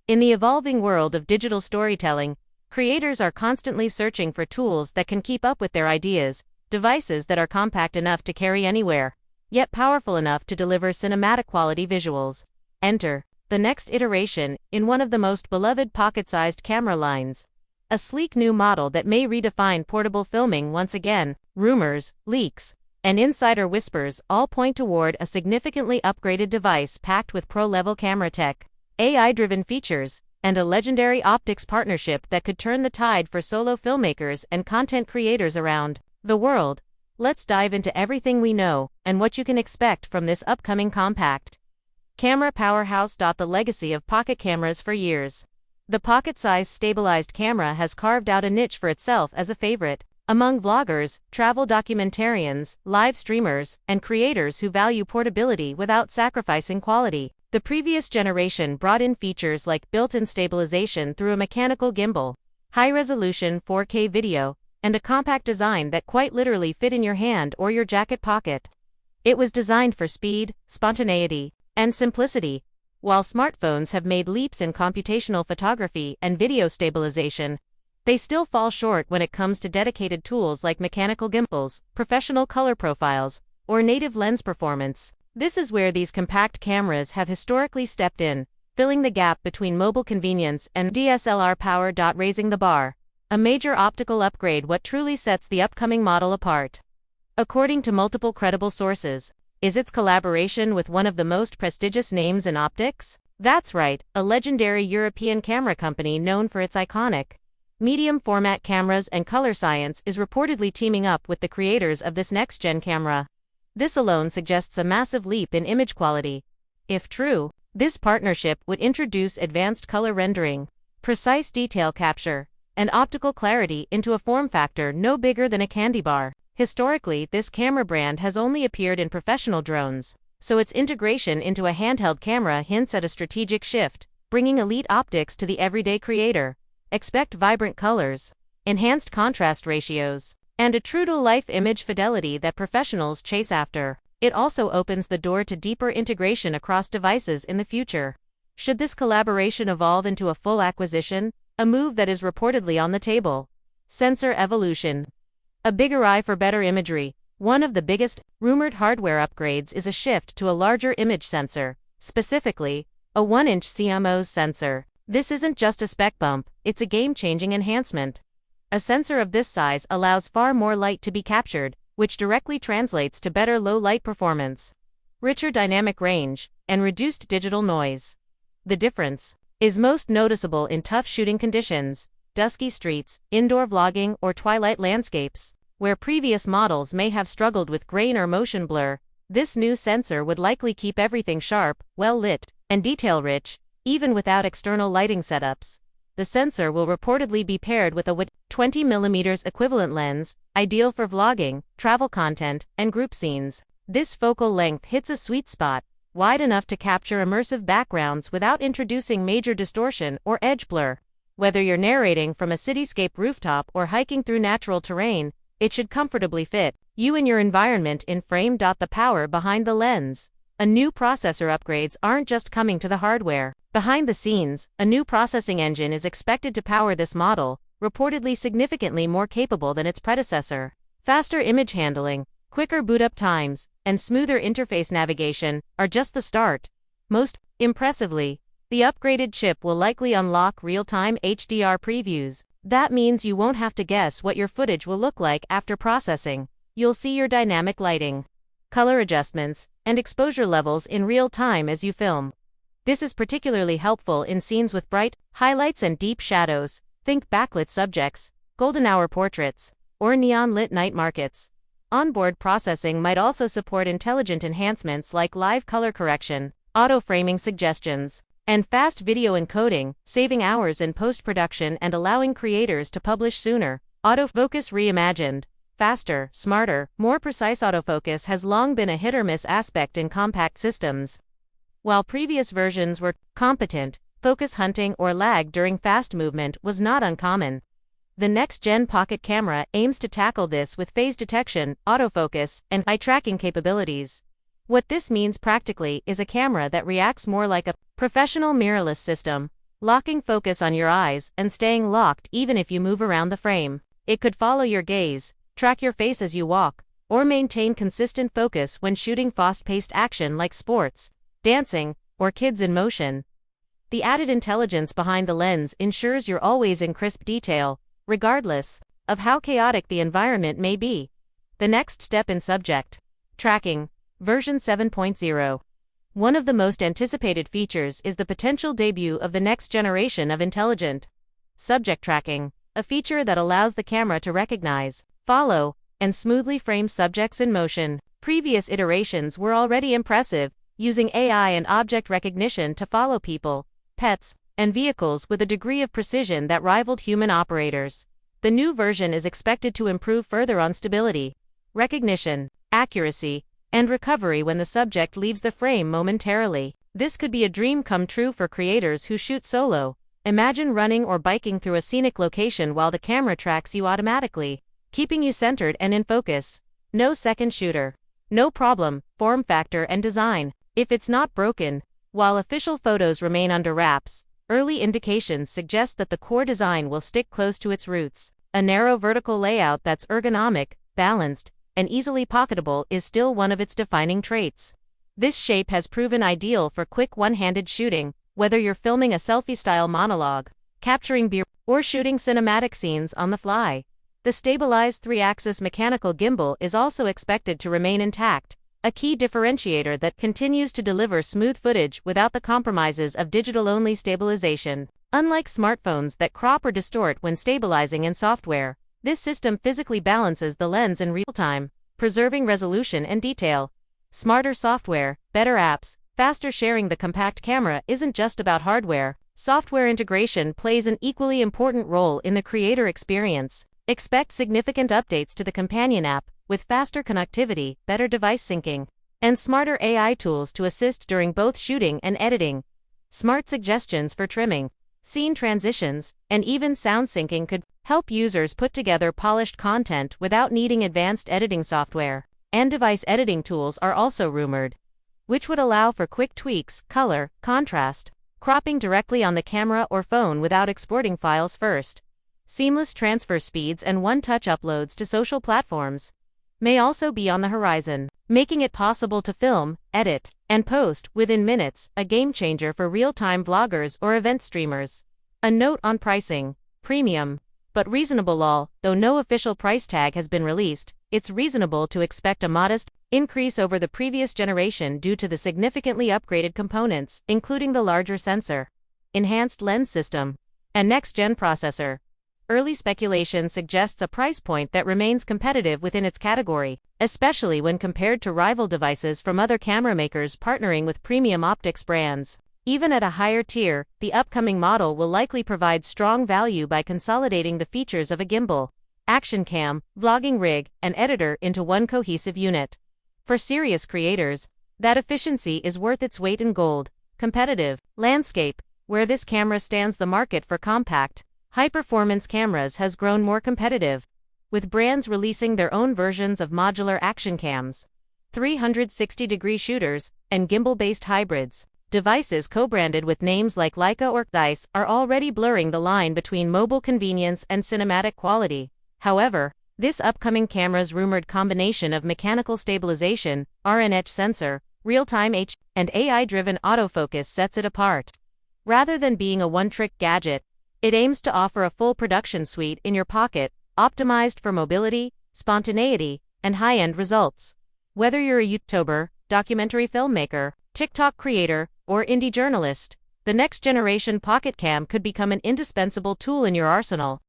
In the evolving world of digital storytelling, creators are constantly searching for tools that can keep up with their ideas, devices that are compact enough to carry anywhere, yet powerful enough to deliver cinematic quality visuals. Enter the next iteration in one of the most beloved pocket-sized camera lines. A sleek new model that may redefine portable filming once again. Rumors, leaks, and insider whispers all point toward a significantly upgraded device packed with pro-level camera tech, AI-driven features, and a legendary optics partnership that could turn the tide for solo filmmakers and content creators around the world. Let's dive into everything we know and what you can expect from this upcoming compact camera powerhouse. The legacy of pocket cameras for years. The pocket-sized stabilized camera has carved out a niche for itself as a favorite among vloggers, travel documentarians, live streamers, and creators who value portability without sacrificing quality. The previous generation brought in features like built-in stabilization through a mechanical gimbal, high-resolution 4K video, and a compact design that quite literally fit in your hand or your jacket pocket. It was designed for speed, spontaneity, and simplicity. While smartphones have made leaps in computational photography and video stabilization, they still fall short when it comes to dedicated tools like mechanical gimbals, professional color profiles, or native lens performance. This is where these compact cameras have historically stepped in, filling the gap between mobile convenience and DSLR power. Raising the bar. A major optical upgrade. What truly sets the upcoming model apart, according to multiple credible sources, is its collaboration with one of the most prestigious names in optics. That's right, a legendary European camera company known for its iconic medium-format cameras and color science is reportedly teaming up with the creators of this next-gen camera. This alone suggests a massive leap in image quality. If true, this partnership would introduce advanced color rendering, precise detail capture, and optical clarity into a form factor no bigger than a candy bar. Historically, this camera brand has only appeared in professional drones, so its integration into a handheld camera hints at a strategic shift, bringing elite optics to the everyday creator. Expect vibrant colors, enhanced contrast ratios, and a true-to-life image fidelity that professionals chase after. It also opens the door to deeper integration across devices in the future. Should this collaboration evolve into a full acquisition, a move that is reportedly on the table. Sensor evolution. A bigger eye for better imagery. One of the biggest, rumored hardware upgrades is a shift to a larger image sensor, specifically, a 1-inch CMOS sensor. This isn't just a spec bump, it's a game-changing enhancement. A sensor of this size allows far more light to be captured, which directly translates to better low-light performance, richer dynamic range, and reduced digital noise. The difference is most noticeable in tough shooting conditions, dusky streets, indoor vlogging, or twilight landscapes, where previous models may have struggled with grain or motion blur. This new sensor would likely keep everything sharp, well-lit, and detail-rich, even without external lighting setups. The sensor will reportedly be paired with a 20mm equivalent lens, ideal for vlogging, travel content, and group scenes. This focal length hits a sweet spot, wide enough to capture immersive backgrounds without introducing major distortion or edge blur. Whether you're narrating from a cityscape rooftop or hiking through natural terrain, it should comfortably fit you and your environment in frame. The power behind the lens. A new processor upgrades aren't just coming to the hardware. Behind the scenes, a new processing engine is expected to power this model, reportedly significantly more capable than its predecessor. Faster image handling, quicker boot-up times, and smoother interface navigation are just the start. Most impressively, the upgraded chip will likely unlock real-time HDR previews. That means you won't have to guess what your footage will look like after processing. You'll see your dynamic lighting, color adjustments, and exposure levels in real time as you film. This is particularly helpful in scenes with bright highlights and deep shadows. Think backlit subjects, golden hour portraits, or neon-lit night markets. Onboard processing might also support intelligent enhancements like live color correction, auto-framing suggestions, and fast video encoding, saving hours in post-production and allowing creators to publish sooner. Autofocus reimagined. Faster, smarter, more precise autofocus has long been a hit-or-miss aspect in compact systems. While previous versions were competent, focus hunting or lag during fast movement was not uncommon. The next-gen pocket camera aims to tackle this with phase detection, autofocus, and eye tracking capabilities. What this means practically is a camera that reacts more like a professional mirrorless system, locking focus on your eyes and staying locked even if you move around the frame. It could follow your gaze, track your face as you walk, or maintain consistent focus when shooting fast-paced action like sports, dancing, or kids in motion. The added intelligence behind the lens ensures you're always in crisp detail, regardless of how chaotic the environment may be. The next step in subject tracking, version 7.0. One of the most anticipated features is the potential debut of the next generation of intelligent subject tracking, a feature that allows the camera to recognize, follow, and smoothly frame subjects in motion. Previous iterations were already impressive, using AI and object recognition to follow people, pets, and vehicles with a degree of precision that rivaled human operators. The new version is expected to improve further on stability, recognition, accuracy, and recovery when the subject leaves the frame momentarily. This could be a dream come true for creators who shoot solo. Imagine running or biking through a scenic location while the camera tracks you automatically, keeping you centered and in focus. No second shooter. No problem, form factor and design. If it's not broken. While official photos remain under wraps, early indications suggest that the core design will stick close to its roots. A narrow vertical layout that's ergonomic, balanced, and easily pocketable is still one of its defining traits. This shape has proven ideal for quick one-handed shooting, whether you're filming a selfie-style monologue, capturing beer, or shooting cinematic scenes on the fly. The stabilized 3-axis mechanical gimbal is also expected to remain intact, a key differentiator that continues to deliver smooth footage without the compromises of digital-only stabilization. Unlike smartphones that crop or distort when stabilizing in software, this system physically balances the lens in real time, preserving resolution and detail. Smarter software, better apps, faster sharing. The compact camera isn't just about hardware. Software integration plays an equally important role in the creator experience. Expect significant updates to the companion app, with faster connectivity, better device syncing, and smarter AI tools to assist during both shooting and editing. Smart suggestions for trimming, scene transitions, and even sound syncing could help users put together polished content without needing advanced editing software. And device editing tools are also rumored, which would allow for quick tweaks, color, contrast, cropping directly on the camera or phone without exporting files first. Seamless transfer speeds and one-touch uploads to social platforms may also be on the horizon, making it possible to film, edit, and post within minutes, a game-changer for real-time vloggers or event streamers. A note on pricing: premium, but reasonable. Though no official price tag has been released, it's reasonable to expect a modest increase over the previous generation due to the significantly upgraded components, including the larger sensor, enhanced lens system, and next-gen processor. Early speculation suggests a price point that remains competitive within its category, especially when compared to rival devices from other camera makers partnering with premium optics brands. Even at a higher tier, the upcoming model will likely provide strong value by consolidating the features of a gimbal, action cam, vlogging rig, and editor into one cohesive unit. For serious creators, that efficiency is worth its weight in gold. Competitive landscape, where this camera stands the market for compact, high-performance cameras has grown more competitive, with brands releasing their own versions of modular action cams, 360-degree shooters, and gimbal-based hybrids. Devices co-branded with names like Leica or Zeiss are already blurring the line between mobile convenience and cinematic quality. However, this upcoming camera's rumored combination of mechanical stabilization, RNH sensor, real-time H, and AI-driven autofocus sets it apart. Rather than being a one-trick gadget, it aims to offer a full production suite in your pocket, optimized for mobility, spontaneity, and high-end results. Whether you're a YouTuber, documentary filmmaker, TikTok creator, or indie journalist, the next-generation pocket cam could become an indispensable tool in your arsenal.